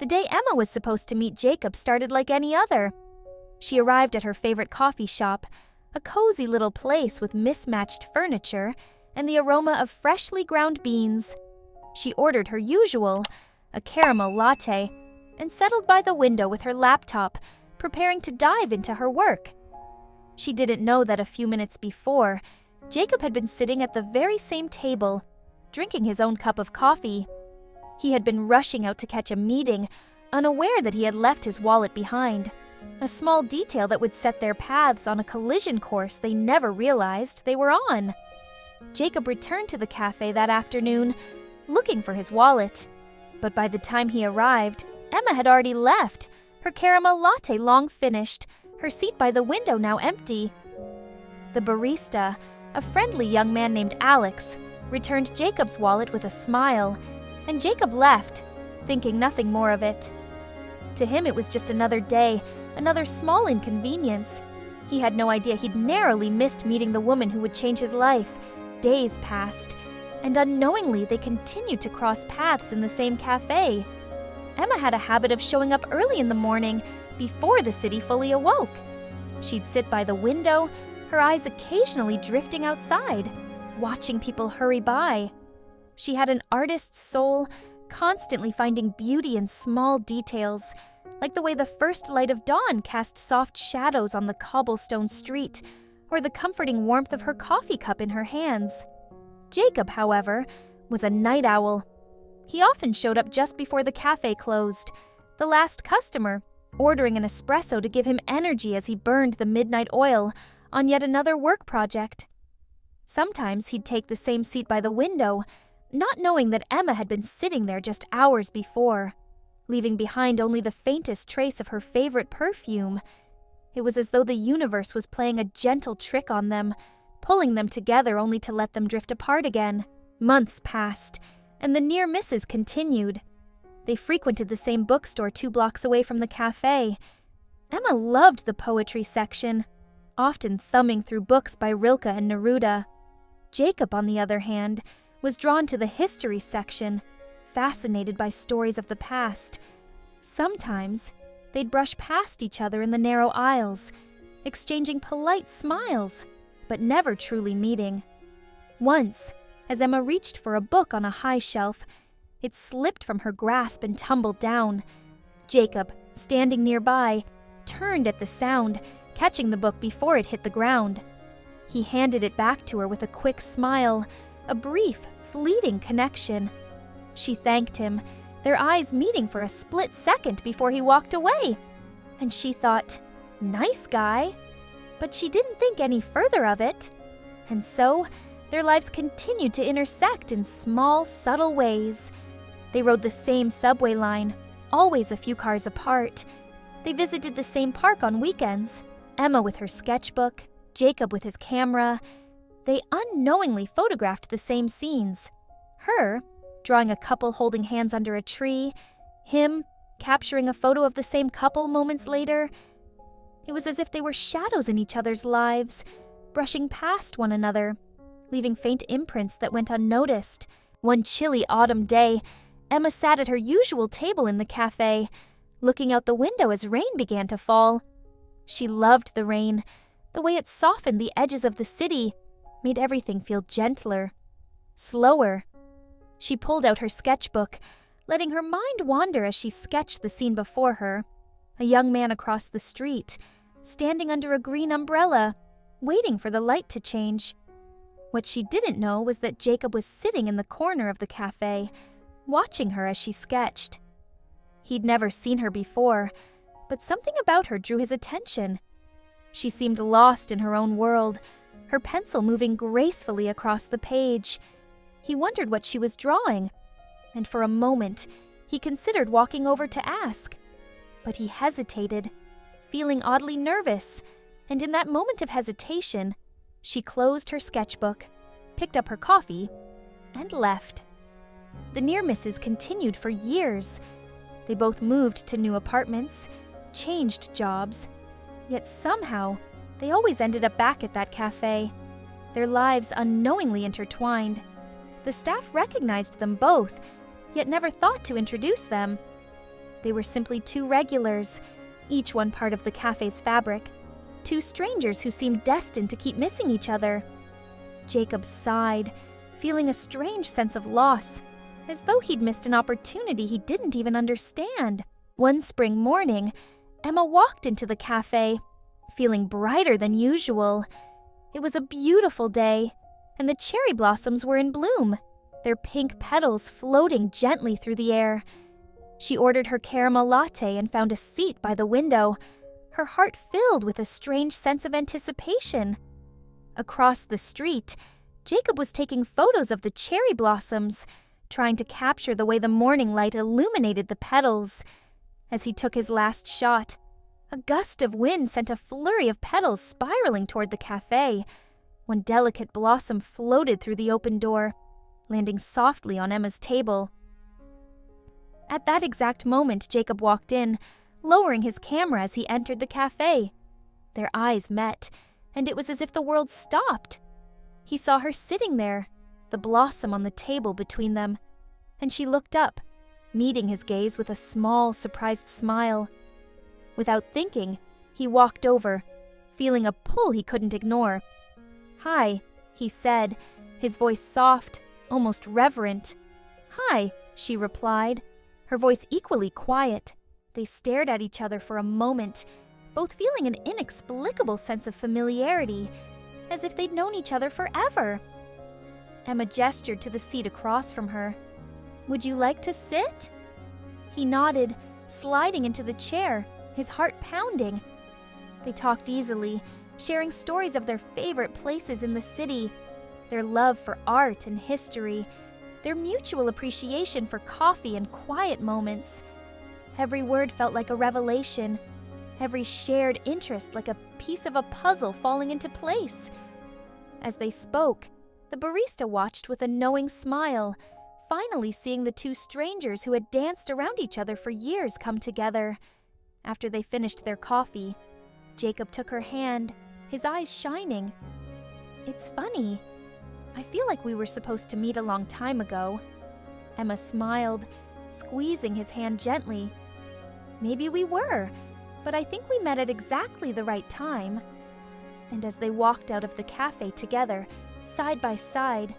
The day Emma was supposed to meet Jacob started like any other. She arrived at her favorite coffee shop, a cozy little place with mismatched furniture and the aroma of freshly ground beans. She ordered her usual, a caramel latte, and settled by the window with her laptop, preparing to dive into her work. She didn't know that a few minutes before, Jacob had been sitting at the very same table, drinking his own cup of coffee. He had been rushing out to catch a meeting, unaware that he had left his wallet behind, a small detail that would set their paths on a collision course they never realized they were on. Jacob returned to the cafe that afternoon, looking for his wallet. But by the time he arrived, Emma had already left, her caramel latte long finished, her seat by the window now empty. The barista, a friendly young man named Alex, returned Jacob's wallet with a smile, and Jacob left, thinking nothing more of it. To him it was just another day, another small inconvenience. He had no idea he'd narrowly missed meeting the woman who would change his life. Days passed, and unknowingly they continued to cross paths in the same cafe. Emma had a habit of showing up early in the morning, before the city fully awoke. She'd sit by the window, her eyes occasionally drifting outside, watching people hurry by. She had an artist's soul, constantly finding beauty in small details, like the way the first light of dawn cast soft shadows on the cobblestone street, or the comforting warmth of her coffee cup in her hands. Jacob, however, was a night owl. He often showed up just before the cafe closed, the last customer, ordering an espresso to give him energy as he burned the midnight oil on yet another work project. Sometimes he'd take the same seat by the window, not knowing that Emma had been sitting there just hours before, leaving behind only the faintest trace of her favorite perfume. It was as though the universe was playing a gentle trick on them, pulling them together only to let them drift apart again. Months passed, and the near misses continued. They frequented the same bookstore 2 blocks away from the cafe. Emma loved the poetry section, often thumbing through books by Rilke and Neruda. Jacob, on the other hand, was drawn to the history section, fascinated by stories of the past. Sometimes, they'd brush past each other in the narrow aisles, exchanging polite smiles, but never truly meeting. Once, as Emma reached for a book on a high shelf, it slipped from her grasp and tumbled down. Jacob, standing nearby, turned at the sound, catching the book before it hit the ground. He handed it back to her with a quick smile, a brief, fleeting connection. She thanked him, their eyes meeting for a split second before he walked away. And she thought, nice guy. But she didn't think any further of it. And so, their lives continued to intersect in small, subtle ways. They rode the same subway line, always a few cars apart. They visited the same park on weekends, Emma with her sketchbook, Jacob with his camera. They unknowingly photographed the same scenes. Her, drawing a couple holding hands under a tree, him, capturing a photo of the same couple moments later. It was as if they were shadows in each other's lives, brushing past one another, leaving faint imprints that went unnoticed. One chilly autumn day, Emma sat at her usual table in the cafe, looking out the window as rain began to fall. She loved the rain, the way it softened the edges of the city, made everything feel gentler, slower. She pulled out her sketchbook, letting her mind wander as she sketched the scene before her. A young man across the street, standing under a green umbrella, waiting for the light to change. What she didn't know was that Jacob was sitting in the corner of the cafe, watching her as she sketched. He'd never seen her before, but something about her drew his attention. She seemed lost in her own world, her pencil moving gracefully across the page. He wondered what she was drawing, and for a moment, he considered walking over to ask. But he hesitated, feeling oddly nervous, and in that moment of hesitation, she closed her sketchbook, picked up her coffee, and left. The near misses continued for years. They both moved to new apartments, changed jobs, yet somehow they always ended up back at that cafe, their lives unknowingly intertwined. The staff recognized them both, yet never thought to introduce them. They were simply two regulars, each one part of the cafe's fabric. Two strangers who seemed destined to keep missing each other. Jacob sighed, feeling a strange sense of loss, as though he'd missed an opportunity he didn't even understand. One spring morning, Emma walked into the cafe, feeling brighter than usual. It was a beautiful day, and the cherry blossoms were in bloom, their pink petals floating gently through the air. She ordered her caramel latte and found a seat by the window, her heart filled with a strange sense of anticipation. Across the street, Jacob was taking photos of the cherry blossoms, trying to capture the way the morning light illuminated the petals. As he took his last shot, a gust of wind sent a flurry of petals spiraling toward the cafe. One delicate blossom floated through the open door, landing softly on Emma's table. At that exact moment, Jacob walked in, lowering his camera as he entered the cafe. Their eyes met, and it was as if the world stopped. He saw her sitting there, the blossom on the table between them, and she looked up, meeting his gaze with a small, surprised smile. Without thinking, he walked over, feeling a pull he couldn't ignore. "Hi," he said, his voice soft, almost reverent. "Hi," she replied, her voice equally quiet. They stared at each other for a moment, both feeling an inexplicable sense of familiarity, as if they'd known each other forever. Emma gestured to the seat across from her. "Would you like to sit?" He nodded, sliding into the chair, his heart pounding. They talked easily, sharing stories of their favorite places in the city, their love for art and history, their mutual appreciation for coffee and quiet moments. Every word felt like a revelation, every shared interest like a piece of a puzzle falling into place. As they spoke, the barista watched with a knowing smile, finally seeing the two strangers who had danced around each other for years come together. After they finished their coffee, Jacob took her hand, his eyes shining. "It's funny. I feel like we were supposed to meet a long time ago." Emma smiled, squeezing his hand gently. "Maybe we were, but I think we met at exactly the right time." And as they walked out of the cafe together, side by side,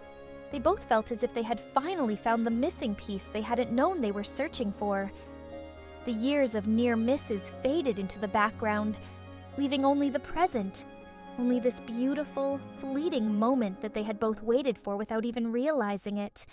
they both felt as if they had finally found the missing piece they hadn't known they were searching for. The years of near misses faded into the background, leaving only the present, only this beautiful, fleeting moment that they had both waited for without even realizing it.